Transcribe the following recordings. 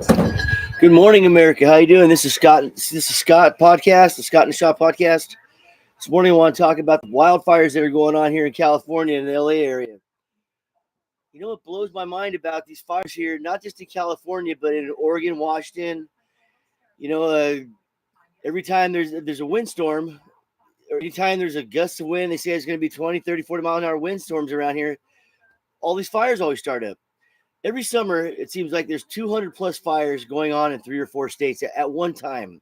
Good morning, America. How you doing? This is Scott. This is Scott podcast, the Scott and Shaw podcast. This morning, I want to talk about the wildfires that are going on here in California and the LA area. You know what blows my mind about these fires here, not just in California, but in Oregon, Washington. You know, every time there's a windstorm, or anytime there's a gust of wind, they say it's going to be 20, 30, 40 mile an hour windstorms around here. All these fires always start up. Every summer, it seems like there's 200 plus fires going on in 3 or 4 states at one time.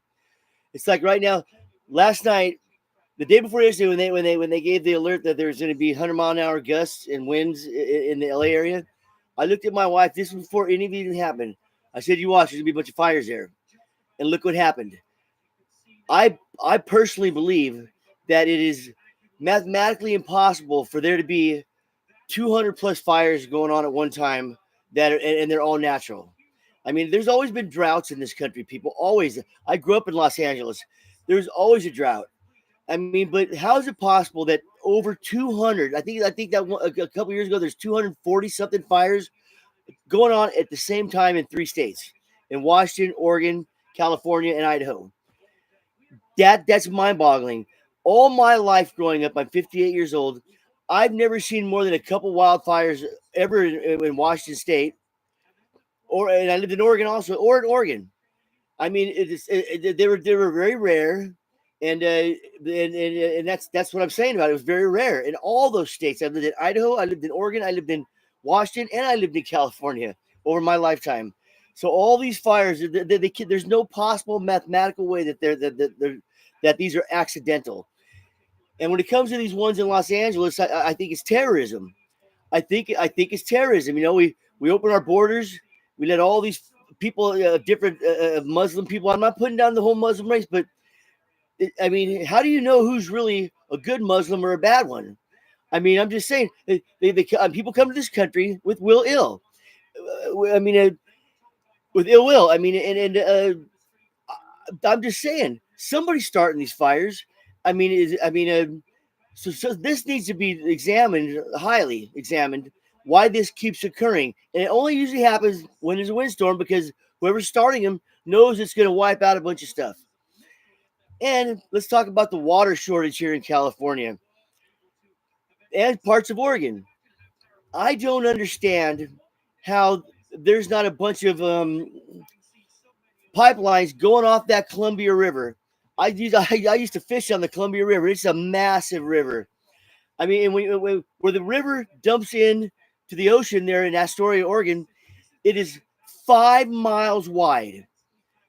It's like right now, last night, the day before yesterday, when they gave the alert that there's going to be 100-mile-an-hour gusts and winds in the LA area, I looked at my wife. This was before any of it even happened. I said, "You watch, there's going to be a bunch of fires there," and look what happened. I personally believe that it is mathematically impossible for there to be 200 plus fires going on at one time and they're all natural. I mean, there's always been droughts in this country, people. Always. I grew up in Los Angeles. There's always a drought. I mean, but how is it possible that over 200? I think that a couple years ago, there's 240 something fires going on at the same time in 3 states, in Washington, Oregon, California, and Idaho. That's mind-boggling. All my life growing up, I'm 58 years old. I've never seen more than a couple wildfires ever in Washington State, and I lived in Oregon also, or in Oregon. I mean, they were very rare, and that's what I'm saying about it. It was very rare in all those states. I lived in Idaho, I lived in Oregon, I lived in Washington, and I lived in California over my lifetime. So all these fires, there's no possible mathematical way that these are accidental. And when it comes to these ones in Los Angeles, I think it's terrorism. I think it's terrorism. You know, we open our borders, we let all these people, different Muslim people. I'm not putting down the whole Muslim race, but I mean, how do you know who's really a good Muslim or a bad one? I mean, I'm just saying, people come to this country with will ill. I mean, with ill will. I mean, I'm just saying, somebody's starting these fires. I mean, so this needs to be examined, highly examined, why this keeps occurring. And it only usually happens when there's a windstorm because whoever's starting them knows it's going to wipe out a bunch of stuff. And let's talk about the water shortage here in California and parts of Oregon. I don't understand how there's not a bunch of pipelines going off that Columbia River. I used to fish on the Columbia River. It's a massive river. I mean, and where the river dumps in to the ocean there in Astoria, Oregon, it is 5 miles wide.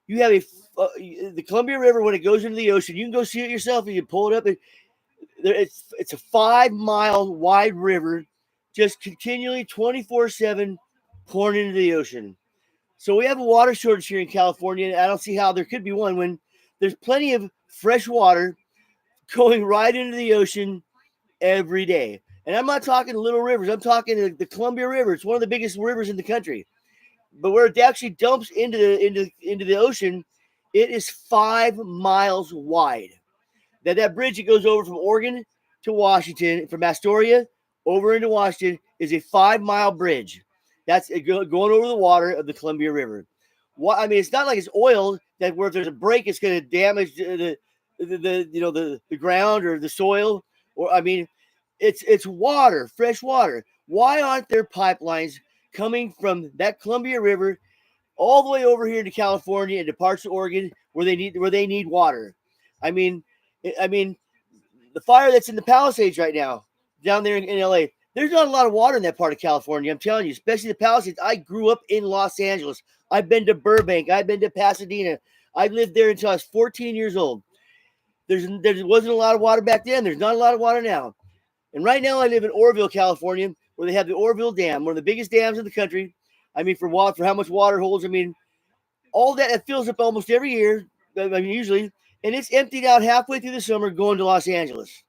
You have the Columbia River when it goes into the ocean. You can go see it yourself. And you pull it up. It's a 5 mile wide river, just continually 24/7 pouring into the ocean. So we have a water shortage here in California, and I don't see how there could be one when there's plenty of fresh water going right into the ocean every day. And I'm not talking little rivers. I'm talking the Columbia River. It's one of the biggest rivers in the country. But where it actually dumps into the ocean, it is 5 miles wide. That bridge that goes over from Oregon to Washington, from Astoria over into Washington, is a 5 mile bridge. That's going over the water of the Columbia River. I mean, it's not like it's oil that where if there's a break, it's going to damage the ground or the soil. Or I mean, it's water, fresh water. Why aren't there pipelines coming from that Columbia River all the way over here to California and to parts of Oregon where they need water? I mean, I mean, the fire that's in the Palisades right now down there in LA. There's not a lot of water in that part of California. I'm telling you, especially the Palisades. I grew up in Los Angeles. I've been to Burbank. I've been to Pasadena. I lived there until I was 14 years old. There wasn't a lot of water back then. There's not a lot of water now. And right now I live in Oroville, California, where they have the Oroville Dam, one of the biggest dams in the country. I mean, for how much water it holds. I mean, all that it fills up almost every year. I mean, usually, and it's emptied out halfway through the summer going to Los Angeles.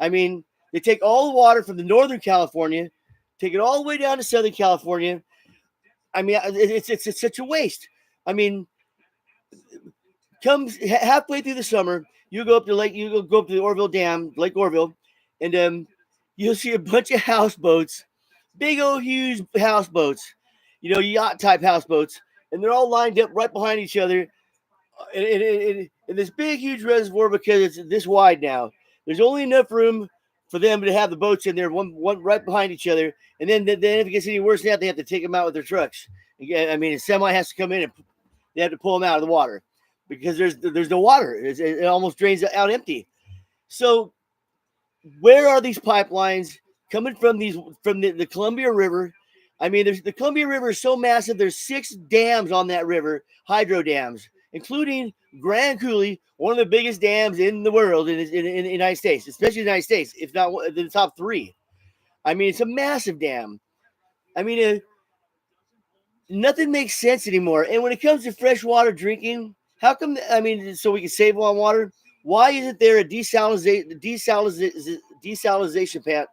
I mean, they take all the water from the Northern California, take it all the way down to Southern California. I mean, it's such a waste. I mean, comes halfway through the summer, you go up to the Oroville Dam, Lake Oroville, and you'll see a bunch of houseboats, big old huge houseboats, yacht type houseboats, and they're all lined up right behind each other in this big, huge reservoir because it's this wide now. There's only enough room for them to have the boats in there, one right behind each other. And then if it gets any worse than that, they have to take them out with their trucks. Again, I mean, a semi has to come in and they have to pull them out of the water because there's no water. It almost drains out empty. So where are these pipelines coming from? From the Columbia River? I mean, the Columbia River is so massive. There's 6 dams on that river, hydro dams, including Grand Coulee, one of the biggest dams in the world in the United States, especially the United States, if not the top 3. I mean, it's a massive dam. I mean, nothing makes sense anymore. And when it comes to freshwater drinking, how come? I mean, so we can save on water. Why isn't there a desalination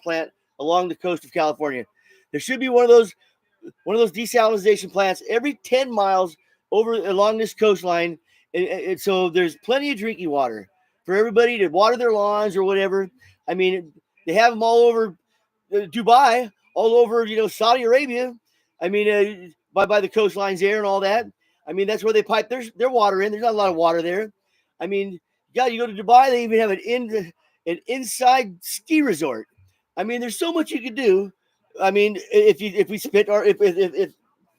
plant along the coast of California? There should be one of those desalination plants every 10 miles over along this coastline. And so there's plenty of drinking water for everybody to water their lawns or whatever. I mean, they have them all over Dubai, all over, Saudi Arabia. I mean, by the coastlines there and all that. I mean, that's where they pipe their water in. There's not a lot of water there. I mean, yeah, you go to Dubai, they even have an inside ski resort. I mean, there's so much you could do. I mean, if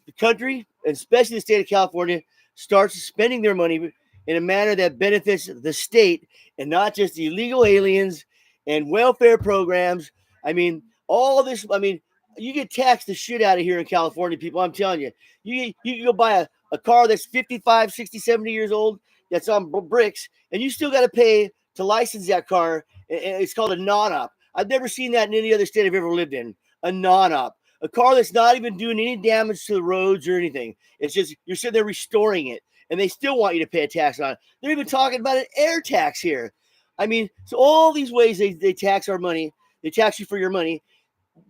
the country, especially the state of California, starts spending their money in a manner that benefits the state and not just the illegal aliens and welfare programs. I mean, all this. I mean, you get taxed the shit out of here in California, people. I'm telling you, you can go buy a car that's 55, 60, 70 years old that's on bricks, and you still got to pay to license that car. It's called a non-op. I've never seen that in any other state I've ever lived in. A non-op, a car that's not even doing any damage to the roads or anything. It's just you're sitting there restoring it, and they still want you to pay a tax on it. They're even talking about an air tax here. I mean, so all these ways they tax our money. They tax you for your money.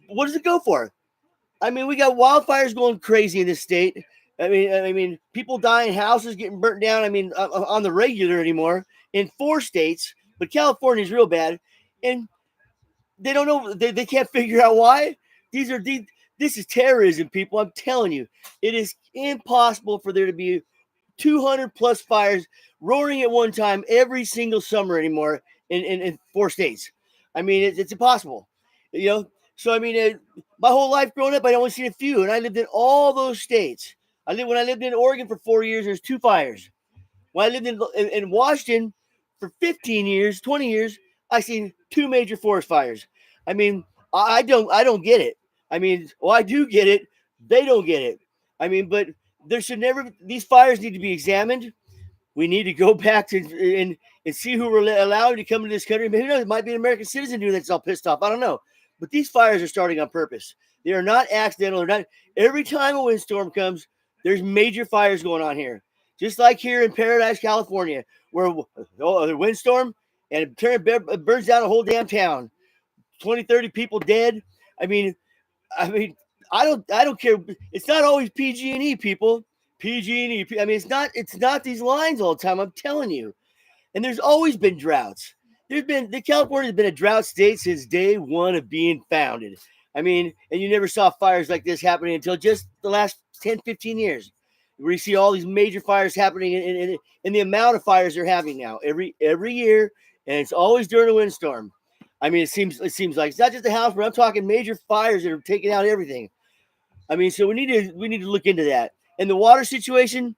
What does it go for? I mean, we got wildfires going crazy in this state. I mean, people dying, houses getting burnt down. I mean, on the regular anymore in 4 states, but California is real bad, and they don't know. They can't figure out why. This is terrorism, people. I'm telling you, it is impossible for there to be 200 plus fires roaring at one time every single summer anymore in 4 states. I mean, it's impossible, So I mean, my whole life growing up, I only seen a few, and I lived in all those states. When I lived in Oregon for 4 years, there's 2 fires. When I lived in Washington for 15 years, 20 years, I seen 2 major forest fires. I mean, I don't get it. I mean, well, I do get it. They don't get it. I mean, but there should never. These fires need to be examined. We need to go back to and see who we're allowed to come into this country. Maybe it might be an American citizen doing that's all pissed off. I don't know. But these fires are starting on purpose. They are not accidental. They're not. Every time a windstorm comes, there's major fires going on here. Just like here in Paradise, California, where the windstorm and it burns down a whole damn town. 20, 30 people dead. I mean, I don't care. It's not always PG&E, people. PG&E. I mean, it's not these lines all the time. I'm telling you. And there's always been droughts. California's been a drought state since day one of being founded. I mean, and you never saw fires like this happening until just the last 10, 15 years, where you see all these major fires happening in the amount of fires they're having now every year, and it's always during a windstorm. I mean, it seems like it's not just the house, but I'm talking major fires that are taking out everything. I mean, so we need to look into that. And the water situation,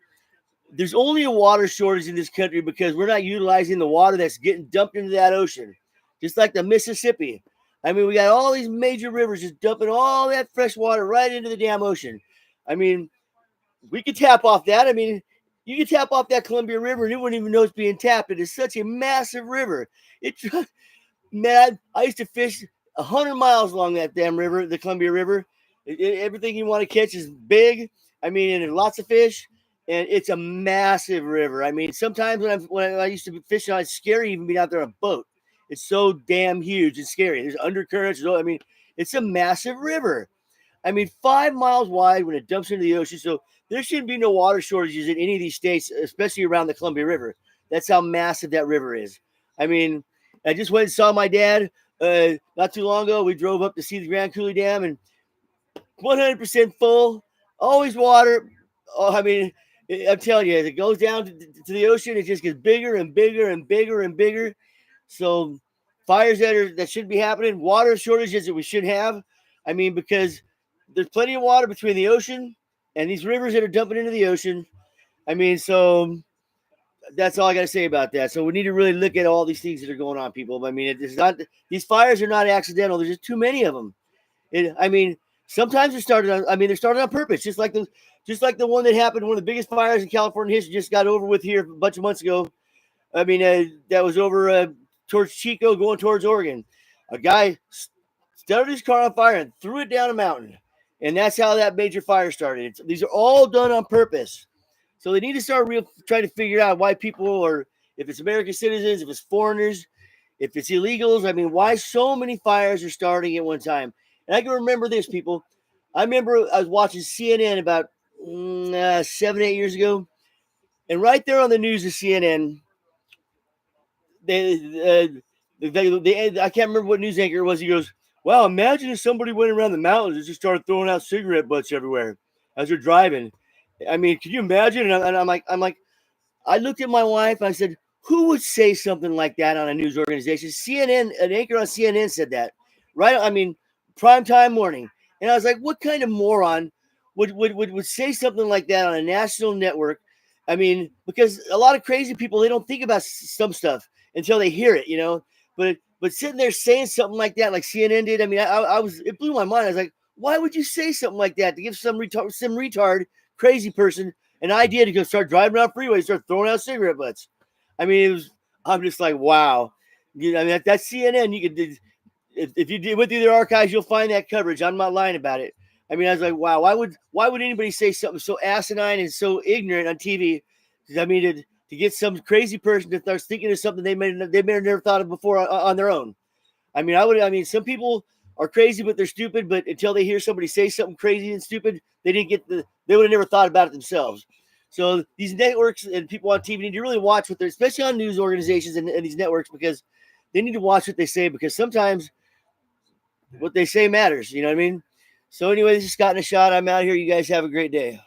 there's only a water shortage in this country because we're not utilizing the water that's getting dumped into that ocean, just like the Mississippi. I mean, we got all these major rivers just dumping all that fresh water right into the damn ocean. I mean, we could tap off that. I mean, you could tap off that Columbia River and you wouldn't even know it's being tapped. It is such a massive river. Man, I used to fish 100 miles along that damn river, the Columbia River. Everything you want to catch is big. I mean, and lots of fish. And it's a massive river. I mean, sometimes when I used to be fishing, it's scary even being out there on a boat. It's so damn huge and scary. There's undercurrents. I mean, it's a massive river. I mean, 5 miles wide when it dumps into the ocean. So there shouldn't be no water shortages in any of these states, especially around the Columbia River. That's how massive that river is. I mean, I just went and saw my dad not too long ago. We drove up to see the Grand Coulee Dam and 100% full, always water. Oh, I mean, I'm telling you, as it goes down to the ocean, it just gets bigger and bigger and bigger and bigger. So fires that should be happening, water shortages that we should have. I mean, because there's plenty of water between the ocean and these rivers that are dumping into the ocean. I mean, so that's all I got to say about that. So we need to really look at all these things that are going on, people. I mean, it's not, these fires are not accidental. There's just too many of them. I mean, sometimes they're started on purpose, just like the one that happened, one of the biggest fires in California history just got over with here a bunch of months ago. I mean, that was over towards Chico, going towards Oregon. A guy started his car on fire and threw it down a mountain, and that's how that major fire started. These are all done on purpose. So they need to start trying to figure out why people are, if it's American citizens, if it's foreigners, if it's illegals. I mean, why so many fires are starting at one time. And I can remember this, people. I remember I was watching CNN about 7-8 years ago, and right there on the news of CNN, I can't remember what news anchor it was. He goes, "Wow, imagine if somebody went around the mountains and just started throwing out cigarette butts everywhere as they're driving. I mean, can you imagine?" And I'm like, I looked at my wife and I said, "Who would say something like that on a news organization?" CNN, an anchor on CNN said that, right? I mean, primetime morning. And I was like, what kind of moron would say something like that on a national network? I mean, because a lot of crazy people, they don't think about some stuff until they hear it, you know. But sitting there saying something like that, like CNN did, I mean, it blew my mind. I was like, why would you say something like that to give some retard, crazy person an idea to go start driving around freeways, start throwing out cigarette butts? I mean, I'm just like, wow. I mean, that's CNN. You could, if you went through their archives, you'll find that coverage. I'm not lying about it. I mean, I was like, wow, why would anybody say something so asinine and so ignorant on TV? I mean, to get some crazy person to start thinking of something they may have never thought of before on their own. I mean, some people are crazy, but they're stupid. But until they hear somebody say something crazy and stupid, they would have never thought about it themselves. So these networks and people on TV need to really watch what they're, especially on news organizations and these networks, because they need to watch what they say, because sometimes what they say matters. You know what I mean? So anyway, this is Scott in a Shot. I'm out here. You guys have a great day.